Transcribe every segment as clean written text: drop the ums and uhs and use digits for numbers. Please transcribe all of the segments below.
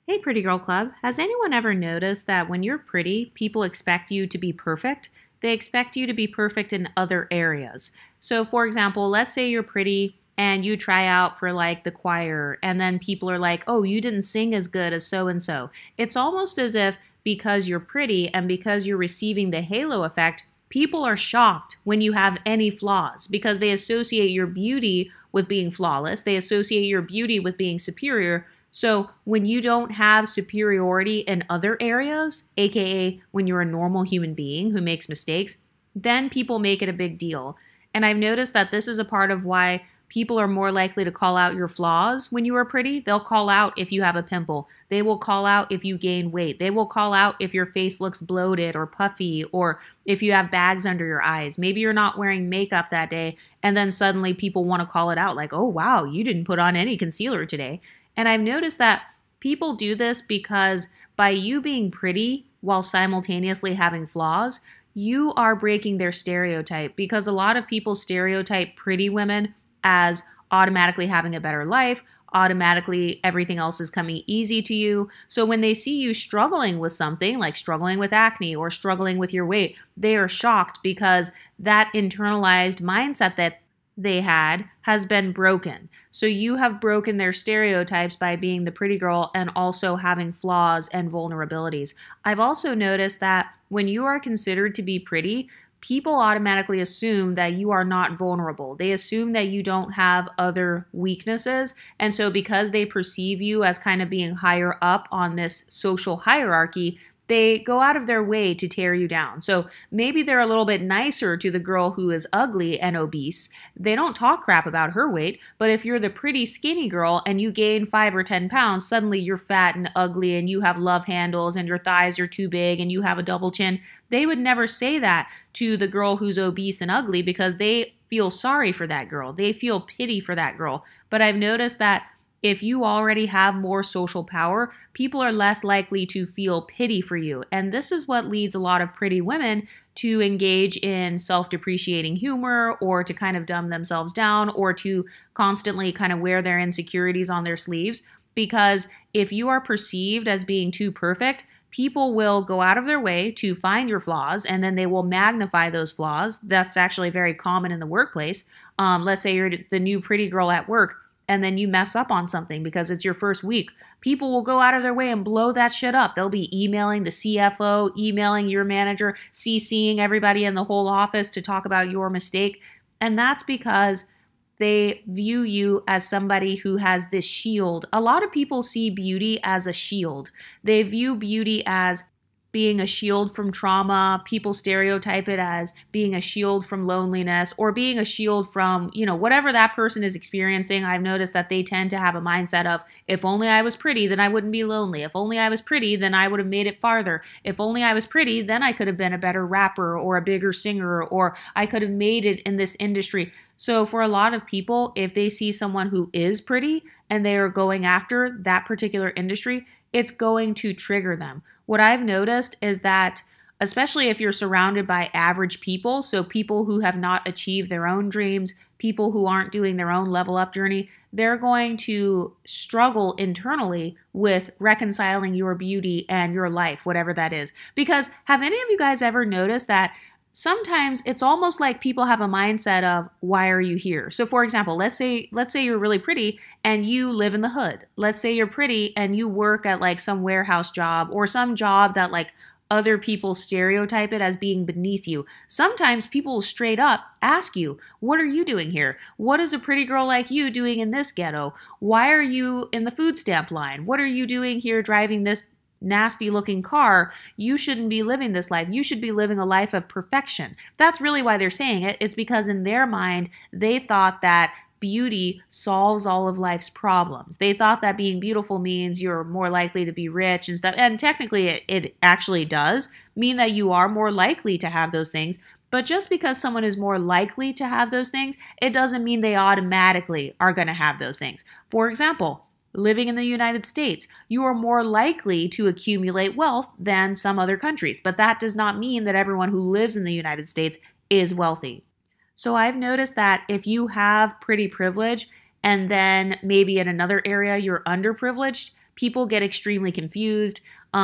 Hey, Pretty Girl Club. Has anyone ever noticed that when you're pretty, people expect you to be perfect? They expect you to be perfect in other areas. So, for example, let's say you're pretty and you try out for like the choir, and then people are like, oh, you didn't sing as good as so and so. It's almost as if because you're pretty and because you're receiving the halo effect, people are shocked when you have any flaws because they associate your beauty with being flawless, they associate your beauty with being superior. So when you don't have superiority in other areas, aka when you're a normal human being who makes mistakes, then people make it a big deal. And I've noticed that this is a part of why people are more likely to call out your flaws when you are pretty. They'll call out if you have a pimple. They will call out if you gain weight. They will call out if your face looks bloated or puffy or if you have bags under your eyes. Maybe you're not wearing makeup that day and then suddenly people want to call it out like, oh, wow, you didn't put on any concealer today. And I've noticed that people do this because by you being pretty while simultaneously having flaws, you are breaking their stereotype because a lot of people stereotype pretty women as automatically having a better life, automatically everything else is coming easy to you. So when they see you struggling with something like struggling with acne or struggling with your weight, they are shocked because that internalized mindset that they had has been broken. So you have broken their stereotypes by being the pretty girl and also having flaws and vulnerabilities. I've also noticed that when you are considered to be pretty, people automatically assume that you are not vulnerable. They assume that you don't have other weaknesses. And so because they perceive you as kind of being higher up on this social hierarchy, they go out of their way to tear you down. So maybe they're a little bit nicer to the girl who is ugly and obese. They don't talk crap about her weight, but if you're the pretty skinny girl and you gain 5 or 10 pounds, suddenly you're fat and ugly and you have love handles and your thighs are too big and you have a double chin. They would never say that to the girl who's obese and ugly because they feel sorry for that girl. They feel pity for that girl. But I've noticed that if you already have more social power, people are less likely to feel pity for you. And this is what leads a lot of pretty women to engage in self-depreciating humor or to kind of dumb themselves down or to constantly kind of wear their insecurities on their sleeves. Because if you are perceived as being too perfect, people will go out of their way to find your flaws and then they will magnify those flaws. That's actually very common in the workplace. Let's say you're the new pretty girl at work and then you mess up on something because it's your first week. People will go out of their way and blow that shit up. They'll be emailing the CFO, emailing your manager, CCing everybody in the whole office to talk about your mistake. And that's because they view you as somebody who has this shield. A lot of people see beauty as a shield. They view beauty as being a shield from trauma. People stereotype it as being a shield from loneliness or being a shield from, whatever that person is experiencing. I've noticed that they tend to have a mindset of, if only I was pretty, then I wouldn't be lonely. If only I was pretty, then I would have made it farther. If only I was pretty, then I could have been a better rapper or a bigger singer, or I could have made it in this industry. So for a lot of people, if they see someone who is pretty and they are going after that particular industry, it's going to trigger them. What I've noticed is that, especially if you're surrounded by average people, so people who have not achieved their own dreams, people who aren't doing their own level up journey, they're going to struggle internally with reconciling your beauty and your life, whatever that is. Because have any of you guys ever noticed that sometimes it's almost like people have a mindset of, why are you here? So for example, let's say you're really pretty and you live in the hood. Let's say you're pretty and you work at like some warehouse job or some job that like other people stereotype it as being beneath you. Sometimes people will straight up ask you, what are you doing here? What is a pretty girl like you doing in this ghetto? Why are you in the food stamp line? What are you doing here driving this nasty looking car? You shouldn't be living this life. You should be living a life of perfection. That's really why they're saying it. It's because in their mind, they thought that beauty solves all of life's problems. They thought that being beautiful means you're more likely to be rich and stuff. And technically it actually does mean that you are more likely to have those things. But just because someone is more likely to have those things, it doesn't mean they automatically are going to have those things. For example, living in the United States, you are more likely to accumulate wealth than some other countries. But that does not mean that everyone who lives in the United States is wealthy. So I've noticed that if you have pretty privilege and then maybe in another area you're underprivileged, people get extremely confused.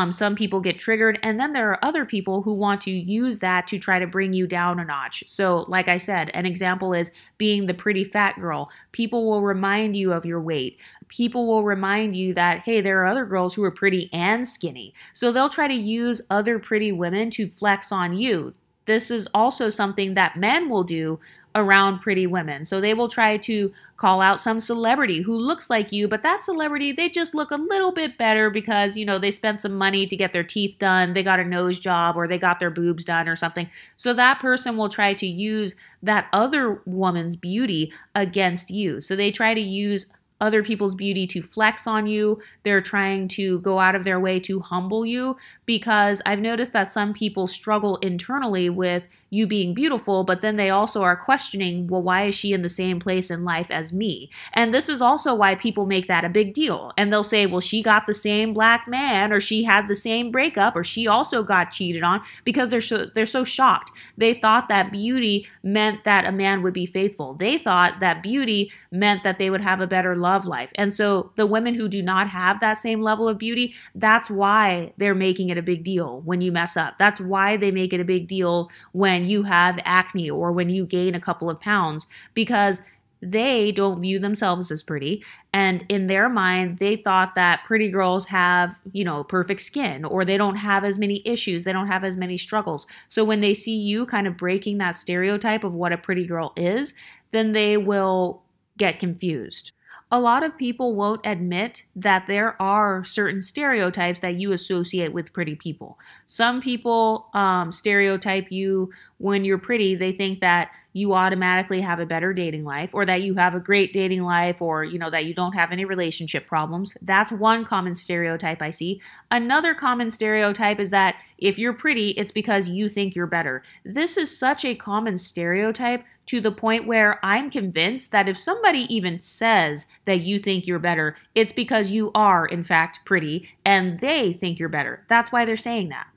Some people get triggered, and then there are other people who want to use that to try to bring you down a notch. So, like I said, an example is being the pretty fat girl. People will remind you of your weight. People will remind you that, hey, there are other girls who are pretty and skinny. So they'll try to use other pretty women to flex on you. This is also something that men will do around pretty women. So they will try to call out some celebrity who looks like you, but that celebrity, they just look a little bit better because, they spent some money to get their teeth done, they got a nose job, or they got their boobs done or something. So that person will try to use that other woman's beauty against you. So they try to use other people's beauty to flex on you. They're trying to go out of their way to humble you, because I've noticed that some people struggle internally with you being beautiful, but then they also are questioning, well, why is she in the same place in life as me? And this is also why people make that a big deal. And they'll say, well, she got the same black man, or she had the same breakup, or she also got cheated on, because they're so shocked. They thought that beauty meant that a man would be faithful. They thought that beauty meant that they would have a better love life. And so the women who do not have that same level of beauty, that's why they're making it a big deal when you mess up. That's why they make it a big deal when you have acne or when you gain a couple of pounds, because they don't view themselves as pretty. And in their mind, they thought that pretty girls have, perfect skin, or they don't have as many issues. They don't have as many struggles. So when they see you kind of breaking that stereotype of what a pretty girl is, then they will get confused. A lot of people won't admit that there are certain stereotypes that you associate with pretty people. Some people stereotype you when you're pretty. They think that you automatically have a better dating life, or that you have a great dating life, or that you don't have any relationship problems. That's one common stereotype I see. Another common stereotype is that if you're pretty, it's because you think you're better. This is such a common stereotype, to the point where I'm convinced that if somebody even says that you think you're better, it's because you are, in fact, pretty, and they think you're better. That's why they're saying that.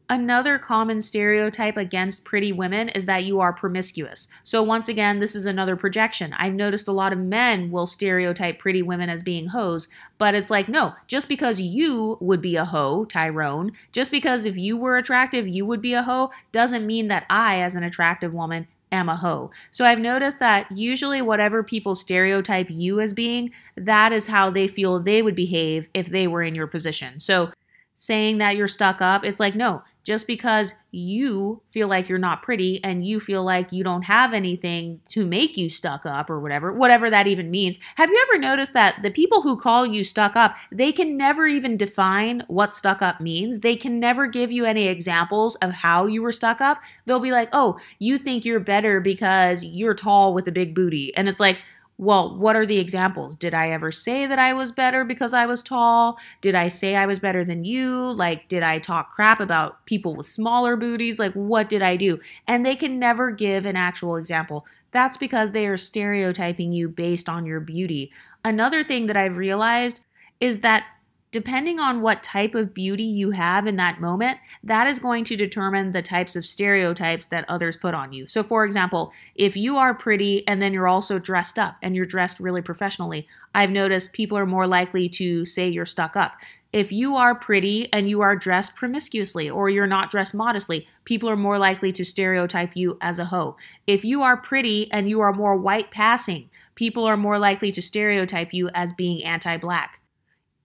Another common stereotype against pretty women is that you are promiscuous. So once again, this is another projection. I've noticed a lot of men will stereotype pretty women as being hoes, but it's like, no, just because you would be a hoe, Tyrone, just because if you were attractive, you would be a hoe, doesn't mean that I, as an attractive woman, am a hoe. So I've noticed that usually whatever people stereotype you as being, that is how they feel they would behave if they were in your position. So saying that you're stuck up, it's like, no, just because you feel like you're not pretty and you feel like you don't have anything to make you stuck up or whatever that even means. Have you ever noticed that the people who call you stuck up, they can never even define what stuck up means? They can never give you any examples of how you were stuck up. They'll be like, oh, you think you're better because you're tall with a big booty. And it's like, well, what are the examples? Did I ever say that I was better because I was tall? Did I say I was better than you? Like, did I talk crap about people with smaller booties? Like, what did I do? And they can never give an actual example. That's because they are stereotyping you based on your beauty. Another thing that I've realized is that depending on what type of beauty you have in that moment, that is going to determine the types of stereotypes that others put on you. So for example, if you are pretty and then you're also dressed up and you're dressed really professionally, I've noticed people are more likely to say you're stuck up. If you are pretty and you are dressed promiscuously or you're not dressed modestly, people are more likely to stereotype you as a hoe. If you are pretty and you are more white passing, people are more likely to stereotype you as being anti-black.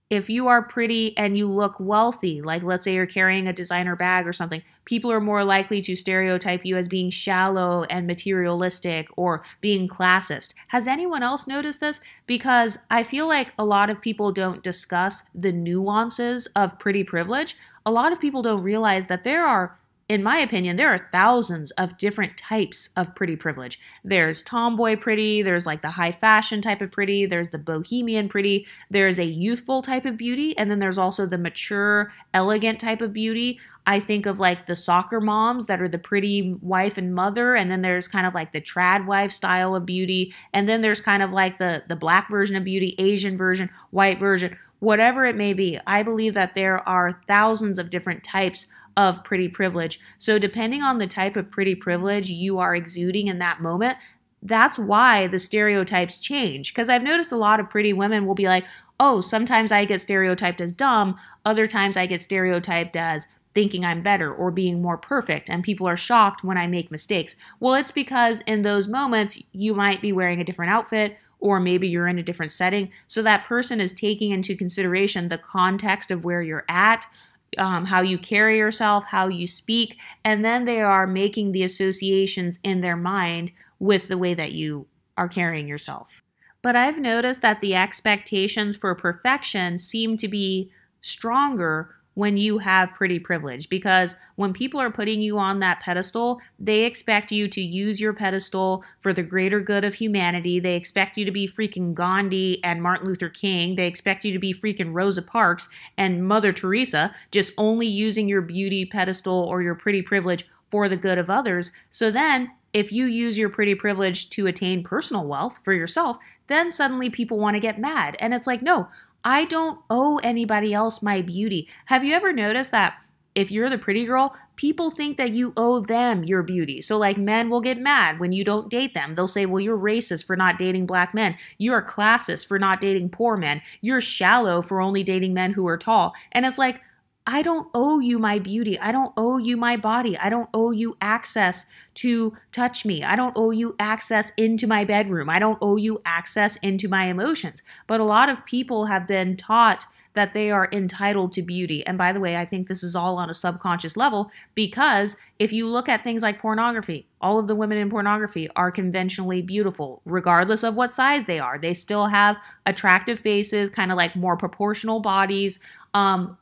If you are pretty and you look wealthy, like let's say you're carrying a designer bag or something, people are more likely to stereotype you as being shallow and materialistic or being classist. Has anyone else noticed this? Because I feel like a lot of people don't discuss the nuances of pretty privilege. A lot of people don't realize that in my opinion, there are thousands of different types of pretty privilege. There's tomboy pretty, there's like the high fashion type of pretty, there's the bohemian pretty, there's a youthful type of beauty, and then there's also the mature, elegant type of beauty. I think of like the soccer moms that are the pretty wife and mother, and then there's kind of like the trad wife style of beauty, and then there's kind of like the black version of beauty, Asian version, white version, whatever it may be. I believe that there are thousands of different types of pretty privilege. So depending on the type of pretty privilege you are exuding in that moment, that's why the stereotypes change. Because I've noticed a lot of pretty women will be like, oh, sometimes I get stereotyped as dumb, other times I get stereotyped as thinking I'm better or being more perfect, and people are shocked when I make mistakes. Well, it's because in those moments, you might be wearing a different outfit, or maybe you're in a different setting. So that person is taking into consideration the context of where you're at, how you carry yourself, how you speak, and then they are making the associations in their mind with the way that you are carrying yourself. But I've noticed that the expectations for perfection seem to be stronger when you have pretty privilege, because when people are putting you on that pedestal, they expect you to use your pedestal for the greater good of humanity. They expect you to be freaking Gandhi and Martin Luther King. They expect you to be freaking Rosa Parks and Mother Teresa, just only using your beauty pedestal or your pretty privilege for the good of others. So then, if you use your pretty privilege to attain personal wealth for yourself, then suddenly people want to get mad. And it's like, no, I don't owe anybody else my beauty. Have you ever noticed that if you're the pretty girl, people think that you owe them your beauty? So like men will get mad when you don't date them. They'll say, well, you're racist for not dating black men. You're classist for not dating poor men. You're shallow for only dating men who are tall. And it's like, I don't owe you my beauty. I don't owe you my body. I don't owe you access to touch me. I don't owe you access into my bedroom. I don't owe you access into my emotions. But a lot of people have been taught that they are entitled to beauty. And by the way, I think this is all on a subconscious level, because if you look at things like pornography, all of the women in pornography are conventionally beautiful, regardless of what size they are. They still have attractive faces, kind of like more proportional bodies.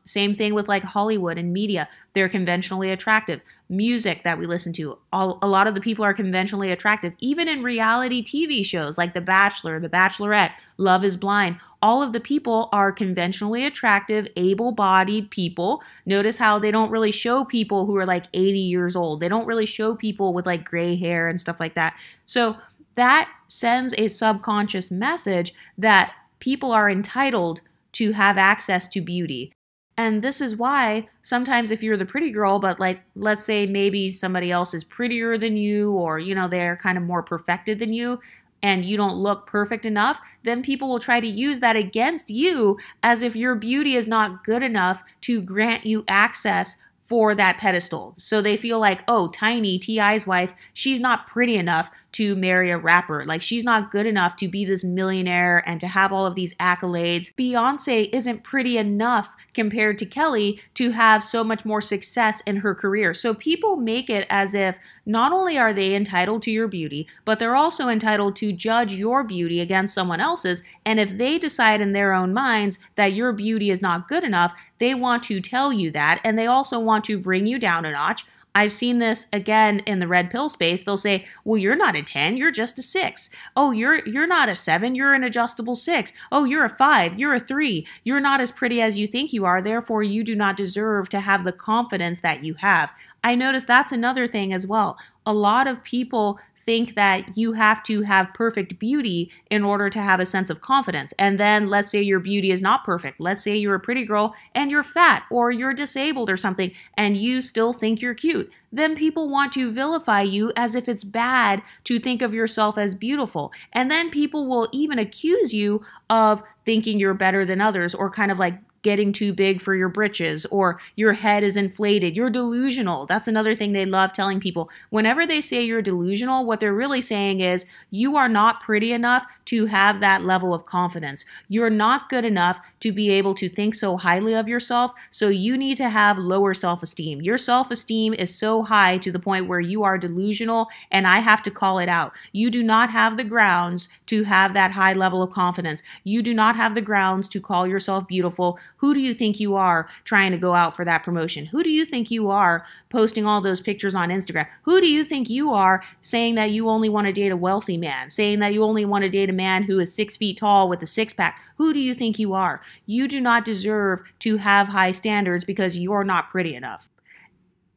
Same thing with like Hollywood and media. They're conventionally attractive. Music that we listen to, a lot of the people are conventionally attractive. Even in reality TV shows like The Bachelor, The Bachelorette, Love is Blind, all of the people are conventionally attractive, able-bodied people. Notice how they don't really show people who are like 80 years old. They don't really show people with like gray hair and stuff like that. So that sends a subconscious message that people are entitled to have access to beauty. And this is why sometimes if you're the pretty girl, but like, let's say maybe somebody else is prettier than you, or, you know, they're kind of more perfected than you, and you don't look perfect enough, then people will try to use that against you as if your beauty is not good enough to grant you access for that pedestal. So they feel like, oh, Tiny, T.I.'s wife, she's not pretty enough to marry a rapper. Like, she's not good enough to be this millionaire and to have all of these accolades. Beyonce isn't pretty enough compared to Kelly to have so much more success in her career. So people make it as if not only are they entitled to your beauty, but they're also entitled to judge your beauty against someone else's. And if they decide in their own minds that your beauty is not good enough, they want to tell you that, and they also want to bring you down a notch. I've seen this again in the red pill space. They'll say, well, you're not a 10, you're just a 6. Oh, you're not a 7, you're an adjustable 6. Oh, you're a 5, you're a 3. You're not as pretty as you think you are, therefore you do not deserve to have the confidence that you have. I notice that's another thing as well. A lot of people think that you have to have perfect beauty in order to have a sense of confidence. And then let's say your beauty is not perfect. Let's say you're a pretty girl and you're fat or you're disabled or something and you still think you're cute. Then people want to vilify you as if it's bad to think of yourself as beautiful. And then people will even accuse you of thinking you're better than others, or kind of like getting too big for your britches, or your head is inflated. You're delusional. That's another thing they love telling people. Whenever they say you're delusional, what they're really saying is you are not pretty enough to have that level of confidence. You're not good enough to be able to think so highly of yourself, so you need to have lower self-esteem. Your self-esteem is so high to the point where you are delusional, and I have to call it out. You do not have the grounds to have that high level of confidence. You do not have the grounds to call yourself beautiful. Who do you think you are trying to go out for that promotion? Who do you think you are posting all those pictures on Instagram? Who do you think you are saying that you only want to date a wealthy man, saying that you only want to date a man who is 6 feet tall with a six-pack? Who do you think you are? You do not deserve to have high standards because you're not pretty enough.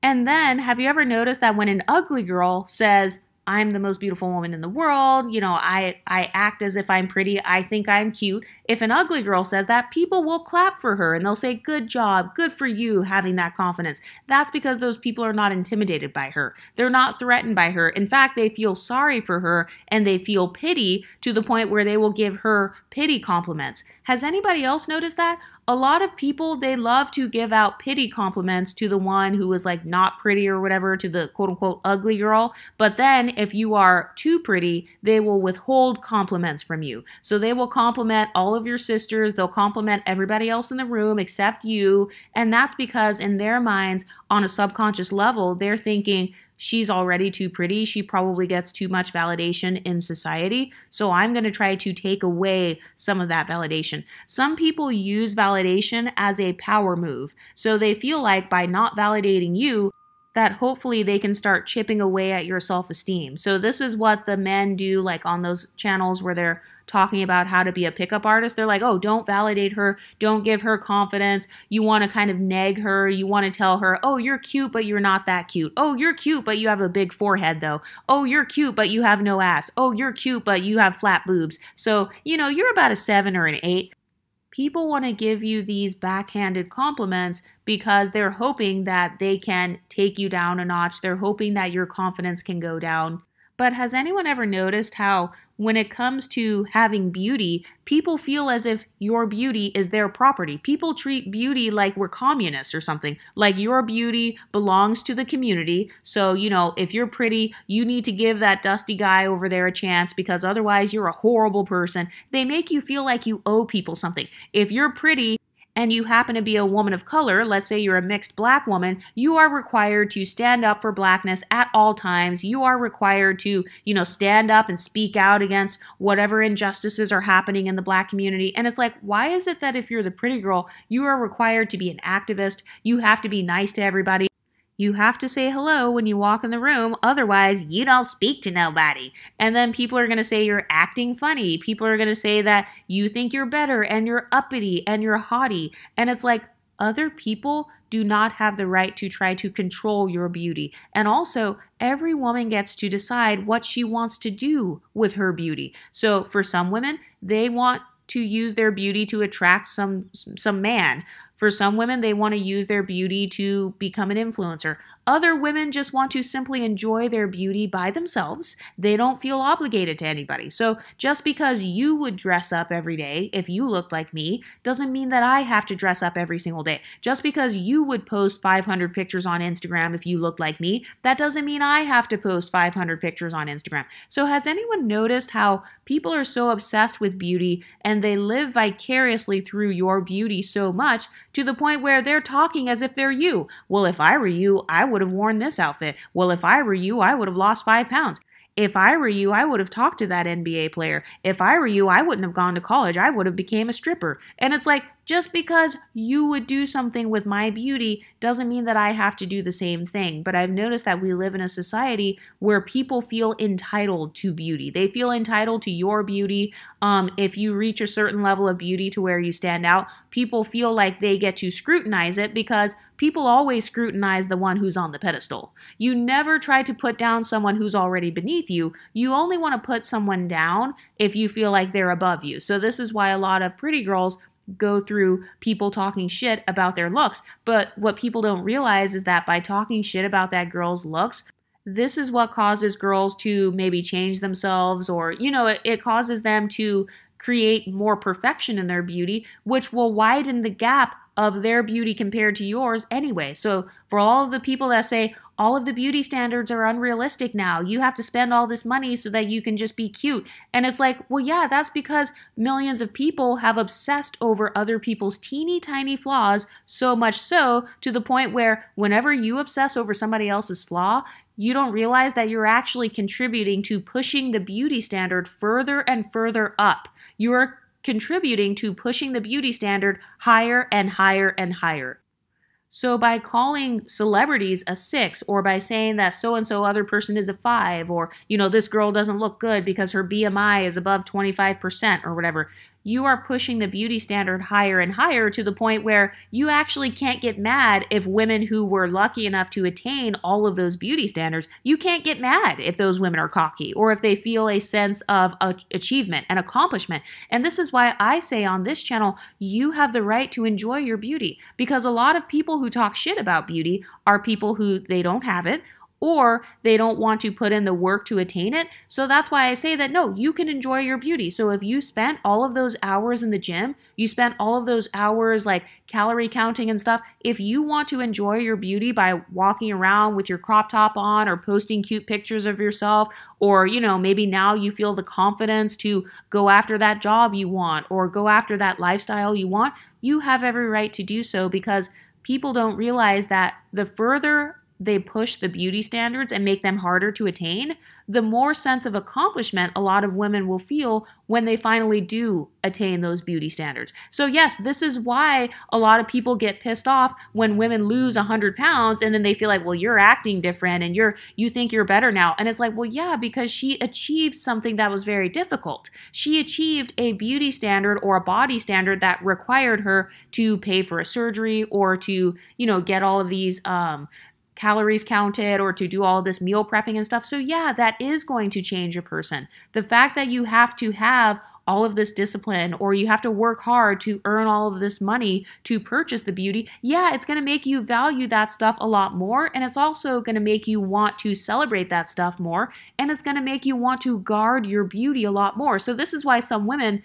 And then, have you ever noticed that when an ugly girl says, I'm the most beautiful woman in the world. I act as if I'm pretty. I think I'm cute. If an ugly girl says that, people will clap for her and they'll say, good job, good for you having that confidence. That's because those people are not intimidated by her. They're not threatened by her. In fact, they feel sorry for her and they feel pity to the point where they will give her pity compliments. Has anybody else noticed that? A lot of people, they love to give out pity compliments to the one who is like not pretty or whatever, to the quote unquote ugly girl. But then if you are too pretty, they will withhold compliments from you. So they will compliment all of your sisters. They'll compliment everybody else in the room except you. And that's because in their minds, on a subconscious level, they're thinking, she's already too pretty. She probably gets too much validation in society. So I'm going to try to take away some of that validation. Some people use validation as a power move. So they feel like by not validating you, that hopefully they can start chipping away at your self-esteem. So this is what the men do, like on those channels where they're talking about how to be a pickup artist. They're like, oh, don't validate her. Don't give her confidence. You want to kind of nag her. You want to tell her, oh, you're cute, but you're not that cute. Oh, you're cute, but you have a big forehead though. Oh, you're cute, but you have no ass. Oh, you're cute, but you have flat boobs. So, you're about a 7 or an 8. People want to give you these backhanded compliments because they're hoping that they can take you down a notch. They're hoping that your confidence can go down. But has anyone ever noticed how when it comes to having beauty, people feel as if your beauty is their property? People treat beauty like we're communists or something, like your beauty belongs to the community. So, if you're pretty, you need to give that dusty guy over there a chance because otherwise you're a horrible person. They make you feel like you owe people something. If you're pretty, and you happen to be a woman of color, let's say you're a mixed black woman, you are required to stand up for blackness at all times. You are required to, stand up and speak out against whatever injustices are happening in the black community. And it's like, why is it that if you're the pretty girl, you are required to be an activist? You have to be nice to everybody. You have to say hello when you walk in the room, otherwise you don't speak to nobody. And then people are going to say you're acting funny. People are going to say that you think you're better and you're uppity and you're haughty. And it's like, other people do not have the right to try to control your beauty. And also, every woman gets to decide what she wants to do with her beauty. So for some women, they want to use their beauty to attract some man. For some women, they want to use their beauty to become an influencer. Other women just want to simply enjoy their beauty by themselves. They don't feel obligated to anybody. So just because you would dress up every day if you looked like me doesn't mean that I have to dress up every single day. Just because you would post 500 pictures on Instagram if you looked like me, that doesn't mean I have to post 500 pictures on Instagram. So has anyone noticed how people are so obsessed with beauty and they live vicariously through your beauty so much to the point where they're talking as if they're you? Well, if I were you, I would have worn this outfit. Well, if I were you, I would have lost 5 pounds. If I were you, I would have talked to that NBA player. If I were you, I wouldn't have gone to college. I would have became a stripper. And it's like, just because you would do something with my beauty doesn't mean that I have to do the same thing. But I've noticed that we live in a society where people feel entitled to beauty. They feel entitled to your beauty. If you reach a certain level of beauty to where you stand out, people feel like they get to scrutinize it because people always scrutinize the one who's on the pedestal. You never try to put down someone who's already beneath you. You only want to put someone down if you feel like they're above you. So this is why a lot of pretty girls go through people talking shit about their looks. But what people don't realize is that by talking shit about that girl's looks, this is what causes girls to maybe change themselves, or, it causes them to create more perfection in their beauty, which will widen the gap of their beauty compared to yours anyway. So for all of the people that say, all of the beauty standards are unrealistic now, you have to spend all this money so that you can just be cute. And it's like, well, yeah, that's because millions of people have obsessed over other people's teeny tiny flaws, so much so to the point where whenever you obsess over somebody else's flaw, you don't realize that you're actually contributing to pushing the beauty standard further and further up. You're contributing to pushing the beauty standard higher and higher and higher. So by calling celebrities a 6, or by saying that so-and-so other person is a 5, or, this girl doesn't look good because her BMI is above 25% or whatever, you are pushing the beauty standard higher and higher to the point where you actually can't get mad if women who were lucky enough to attain all of those beauty standards, you can't get mad if those women are cocky or if they feel a sense of achievement and accomplishment. And this is why I say on this channel, you have the right to enjoy your beauty, because a lot of people who talk shit about beauty are people who they don't have it, or they don't want to put in the work to attain it. So that's why I say that no, you can enjoy your beauty. So if you spent all of those hours in the gym, you spent all of those hours like calorie counting and stuff, if you want to enjoy your beauty by walking around with your crop top on or posting cute pictures of yourself, or maybe now you feel the confidence to go after that job you want or go after that lifestyle you want, you have every right to do so, because people don't realize that the further they push the beauty standards and make them harder to attain, the more sense of accomplishment a lot of women will feel when they finally do attain those beauty standards. So yes, this is why a lot of people get pissed off when women lose 100 pounds and then they feel like, well, you're acting different and you think you're better now. And it's like, well, yeah, because she achieved something that was very difficult. She achieved a beauty standard or a body standard that required her to pay for a surgery or to, get all of these calories counted or to do all this meal prepping and stuff. So yeah, that is going to change a person. The fact that you have to have all of this discipline or you have to work hard to earn all of this money to purchase the beauty, yeah, it's going to make you value that stuff a lot more, and it's also going to make you want to celebrate that stuff more, and it's going to make you want to guard your beauty a lot more. So this is why some women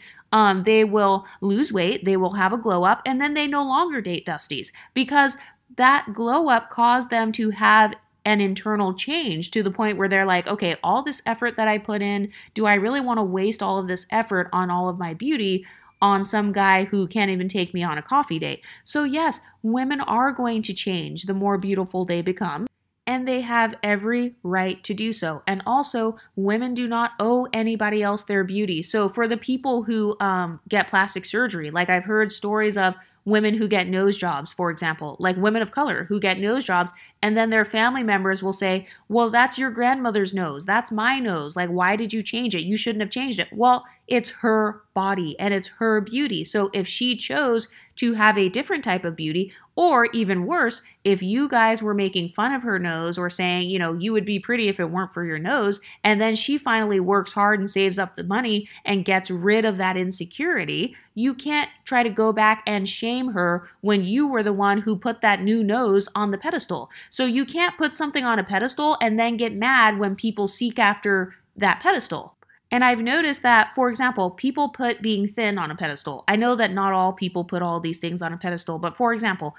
they will lose weight, they will have a glow up, and then they no longer date Dusties, because that glow up caused them to have an internal change to the point where they're like, okay, all this effort that I put in, do I really want to waste all of this effort on all of my beauty on some guy who can't even take me on a coffee date? So yes, women are going to change the more beautiful they become, and they have every right to do so. And also, women do not owe anybody else their beauty. So for the people who get plastic surgery, like I've heard stories of women who get nose jobs, for example, like women of color who get nose jobs, and then their family members will say, well, that's your grandmother's nose. That's my nose. Like, why did you change it? You shouldn't have changed it. Well, it's her body and it's her beauty. So if she chose to have a different type of beauty, or even worse, if you guys were making fun of her nose or saying, you would be pretty if it weren't for your nose, and then she finally works hard and saves up the money and gets rid of that insecurity, you can't try to go back and shame her when you were the one who put that new nose on the pedestal. So you can't put something on a pedestal and then get mad when people seek after that pedestal. And I've noticed that, for example, people put being thin on a pedestal. I know that not all people put all these things on a pedestal, but for example,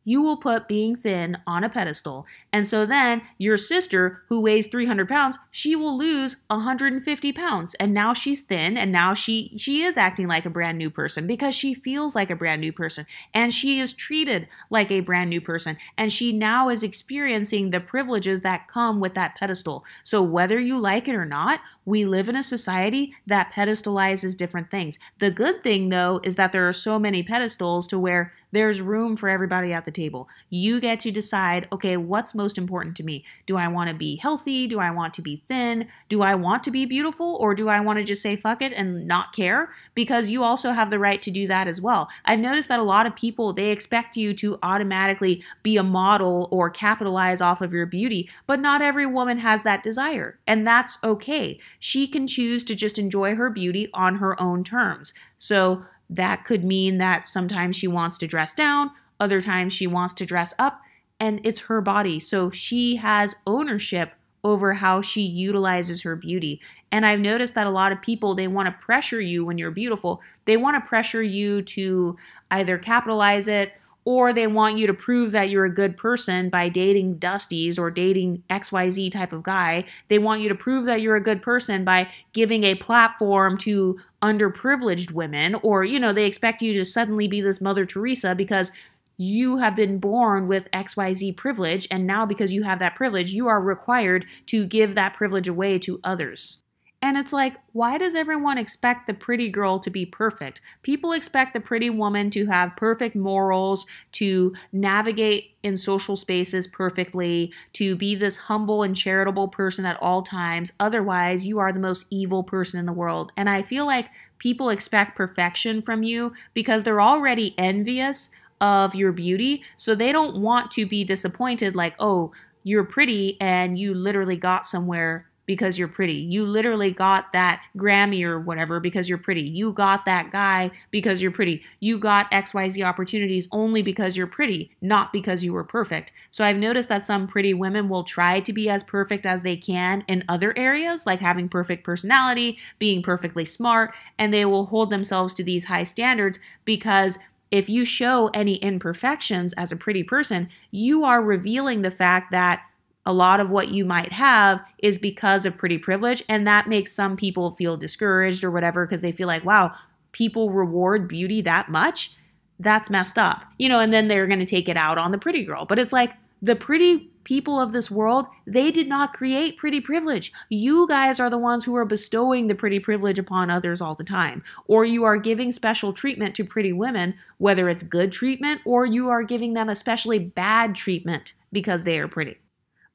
you will put being thin on a pedestal. And so then your sister, who weighs 300 pounds, she will lose 150 pounds. And now she's thin, and now she is acting like a brand new person because she feels like a brand new person. And she is treated like a brand new person. And she now is experiencing the privileges that come with that pedestal. So whether you like it or not, we live in a society that pedestalizes different things. The good thing, though, is that there are so many pedestals to where there's room for everybody at the table. You get to decide, okay, what's most important to me? Do I want to be healthy? Do I want to be thin? Do I want to be beautiful? Or do I want to just say fuck it and not care? Because you also have the right to do that as well. I've noticed that a lot of people, they expect you to automatically be a model or capitalize off of your beauty, but not every woman has that desire. And that's okay. She can choose to just enjoy her beauty on her own terms. So that could mean that sometimes she wants to dress down, other times she wants to dress up, and it's her body. So she has ownership over how she utilizes her beauty. And I've noticed that a lot of people, they want to pressure you when you're beautiful. They want to pressure you to either capitalize it, or they want you to prove that you're a good person by dating Dusties or dating XYZ type of guy. They want you to prove that you're a good person by giving a platform to underprivileged women, or, they expect you to suddenly be this Mother Teresa because you have been born with XYZ privilege, and now because you have that privilege, you are required to give that privilege away to others. And it's like, why does everyone expect the pretty girl to be perfect? People expect the pretty woman to have perfect morals, to navigate in social spaces perfectly, to be this humble and charitable person at all times. Otherwise, you are the most evil person in the world. And I feel like people expect perfection from you because they're already envious of your beauty. So they don't want to be disappointed like, oh, you're pretty and you literally got somewhere because you're pretty. You literally got that Grammy or whatever because you're pretty. You got that guy because you're pretty. You got XYZ opportunities only because you're pretty, not because you were perfect. So I've noticed that some pretty women will try to be as perfect as they can in other areas, like having perfect personality, being perfectly smart, and they will hold themselves to these high standards because if you show any imperfections as a pretty person, you are revealing the fact that a lot of what you might have is because of pretty privilege, and that makes some people feel discouraged or whatever because they feel like, wow, people reward beauty that much? That's messed up. And then they're going to take it out on the pretty girl. But it's like the pretty people of this world, they did not create pretty privilege. You guys are the ones who are bestowing the pretty privilege upon others all the time. Or you are giving special treatment to pretty women, whether it's good treatment or you are giving them especially bad treatment because they are pretty.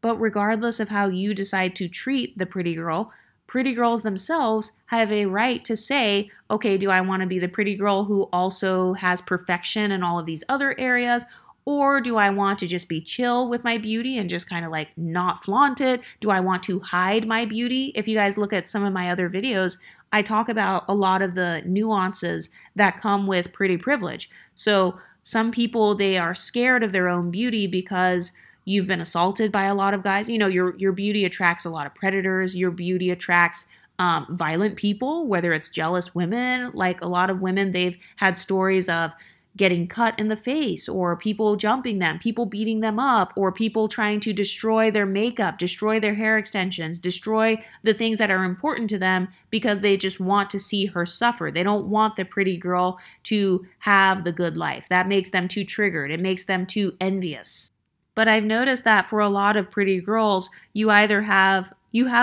But regardless of how you decide to treat the pretty girls themselves have a right to say, okay, do I want to be the pretty girl who also has perfection in all of these other areas? Or do I want to just be chill with my beauty and just kind of like not flaunt it? Do I want to hide my beauty? If you guys look at some of my other videos, I talk about a lot of the nuances that come with pretty privilege. So some people, they are scared of their own beauty because you've been assaulted by a lot of guys. Your beauty attracts a lot of predators. Your beauty attracts violent people, whether it's jealous women. Like a lot of women, they've had stories of getting cut in the face or people jumping them, people beating them up, or people trying to destroy their makeup, destroy their hair extensions, destroy the things that are important to them because they just want to see her suffer. They don't want the pretty girl to have the good life. That makes them too triggered. It makes them too envious. But I've noticed that for a lot of pretty girls, you have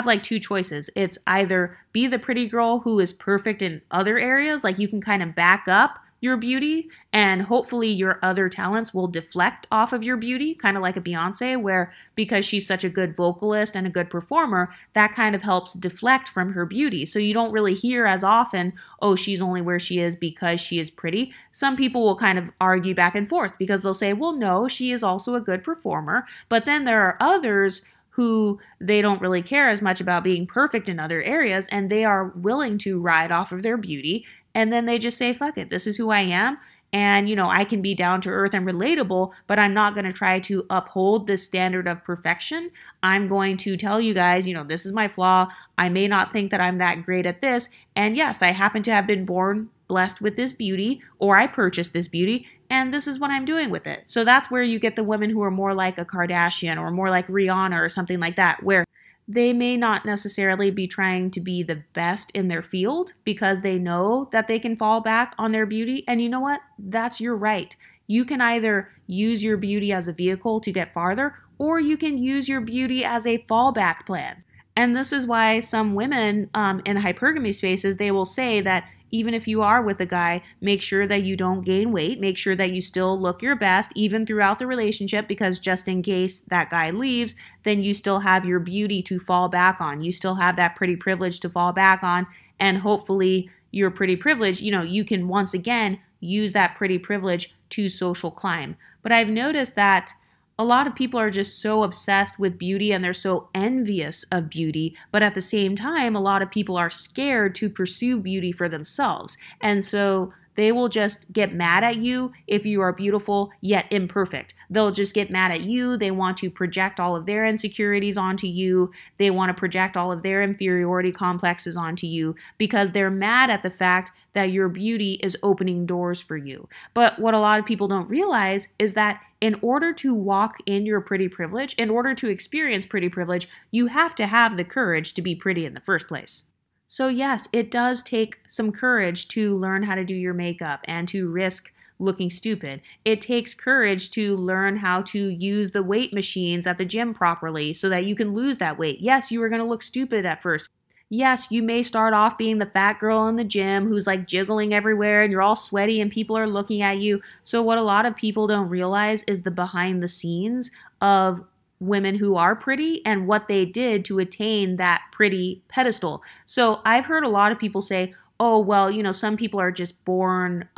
like two choices. It's either be the pretty girl who is perfect in other areas, like you can kind of back up your beauty and hopefully your other talents will deflect off of your beauty, kind of like a Beyonce, where because she's such a good vocalist and a good performer, that kind of helps deflect from her beauty. So you don't really hear as often, oh, she's only where she is because she is pretty. Some people will kind of argue back and forth because they'll say, well, no, she is also a good performer. But then there are others who they don't really care as much about being perfect in other areas and they are willing to ride off of their beauty. And then they just say, fuck it, this is who I am. And, I can be down to earth and relatable, but I'm not going to try to uphold this standard of perfection. I'm going to tell you guys, this is my flaw. I may not think that I'm that great at this. And yes, I happen to have been born blessed with this beauty, or I purchased this beauty, and this is what I'm doing with it. So that's where you get the women who are more like a Kardashian or more like Rihanna or something like that, where they may not necessarily be trying to be the best in their field because they know that they can fall back on their beauty. And you know what? That's your right. You can either use your beauty as a vehicle to get farther, or you can use your beauty as a fallback plan. And this is why some women in hypergamy spaces, they will say that even if you are with a guy, make sure that you don't gain weight. Make sure that you still look your best even throughout the relationship, because just in case that guy leaves, then you still have your beauty to fall back on. You still have that pretty privilege to fall back on. And hopefully your pretty privilege, you can once again use that pretty privilege to social climb. But I've noticed that a lot of people are just so obsessed with beauty and they're so envious of beauty, but at the same time, a lot of people are scared to pursue beauty for themselves. And so they will just get mad at you if you are beautiful yet imperfect. They'll just get mad at you. They want to project all of their insecurities onto you. They want to project all of their inferiority complexes onto you because they're mad at the fact that your beauty is opening doors for you. But what a lot of people don't realize is that in order to walk in your pretty privilege, in order to experience pretty privilege, you have to have the courage to be pretty in the first place. So yes, it does take some courage to learn how to do your makeup and to risk looking stupid. It takes courage to learn how to use the weight machines at the gym properly so that you can lose that weight. Yes, you are going to look stupid at first. Yes, you may start off being the fat girl in the gym who's like jiggling everywhere and you're all sweaty and people are looking at you. So what a lot of people don't realize is the behind the scenes of women who are pretty and what they did to attain that pretty pedestal. So I've heard a lot of people say, oh, well, some people are just born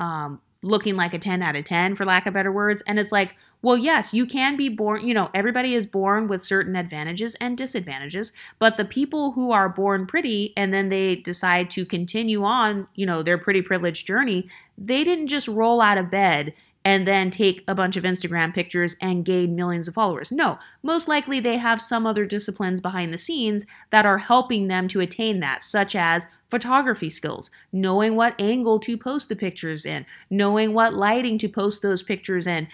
looking like a 10 out of 10, for lack of better words. And it's like, well, yes, you can be born, everybody is born with certain advantages and disadvantages, but the people who are born pretty and then they decide to continue on, their pretty privileged journey, they didn't just roll out of bed and then take a bunch of Instagram pictures and gain millions of followers. No, most likely they have some other disciplines behind the scenes that are helping them to attain that, such as photography skills, knowing what angle to post the pictures in, knowing what lighting to post those pictures in,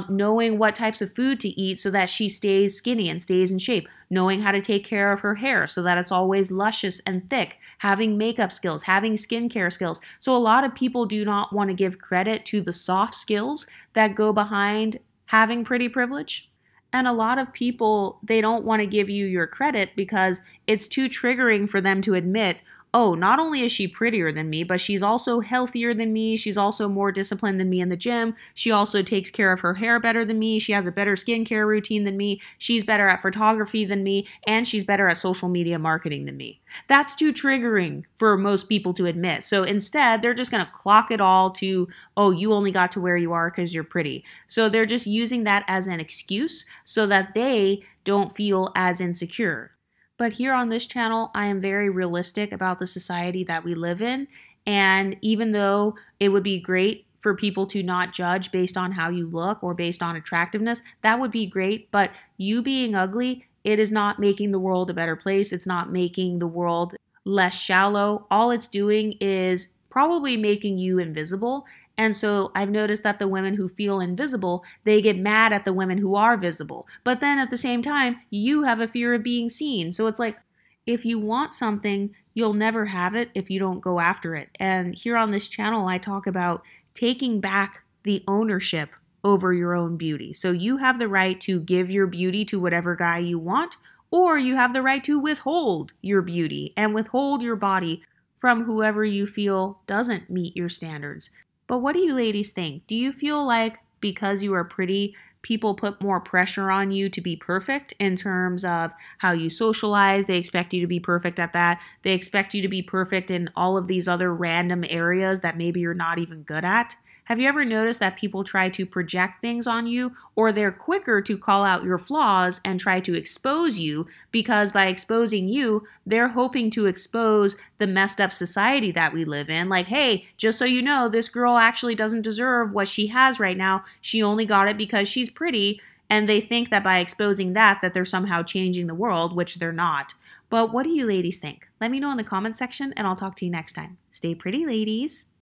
knowing what types of food to eat so that she stays skinny and stays in shape, knowing how to take care of her hair so that it's always luscious and thick, having makeup skills, having skincare skills. So a lot of people do not want to give credit to the soft skills that go behind having pretty privilege. And a lot of people, they don't want to give you your credit because it's too triggering for them to admit, oh, not only is she prettier than me, but she's also healthier than me. She's also more disciplined than me in the gym. She also takes care of her hair better than me. She has a better skincare routine than me. She's better at photography than me. And she's better at social media marketing than me. That's too triggering for most people to admit. So instead, they're just going to clock it all to, oh, you only got to where you are because you're pretty. So they're just using that as an excuse so that they don't feel as insecure. But here on this channel, I am very realistic about the society that we live in. And even though it would be great for people to not judge based on how you look or based on attractiveness, that would be great. But you being ugly, it is not making the world a better place. It's not making the world less shallow. All it's doing is probably making you invisible. And so I've noticed that the women who feel invisible, they get mad at the women who are visible. But then at the same time, you have a fear of being seen. So it's like, if you want something, you'll never have it if you don't go after it. And here on this channel, I talk about taking back the ownership over your own beauty. So you have the right to give your beauty to whatever guy you want, or you have the right to withhold your beauty and withhold your body from whoever you feel doesn't meet your standards. But what do you ladies think? Do you feel like because you are pretty, people put more pressure on you to be perfect in terms of how you socialize? They expect you to be perfect at that. They expect you to be perfect in all of these other random areas that maybe you're not even good at. Have you ever noticed that people try to project things on you, or they're quicker to call out your flaws and try to expose you because by exposing you, they're hoping to expose the messed up society that we live in. Like, hey, just so you know, this girl actually doesn't deserve what she has right now. She only got it because she's pretty. And they think that by exposing that they're somehow changing the world, which they're not. But what do you ladies think? Let me know in the comment section and I'll talk to you next time. Stay pretty, ladies.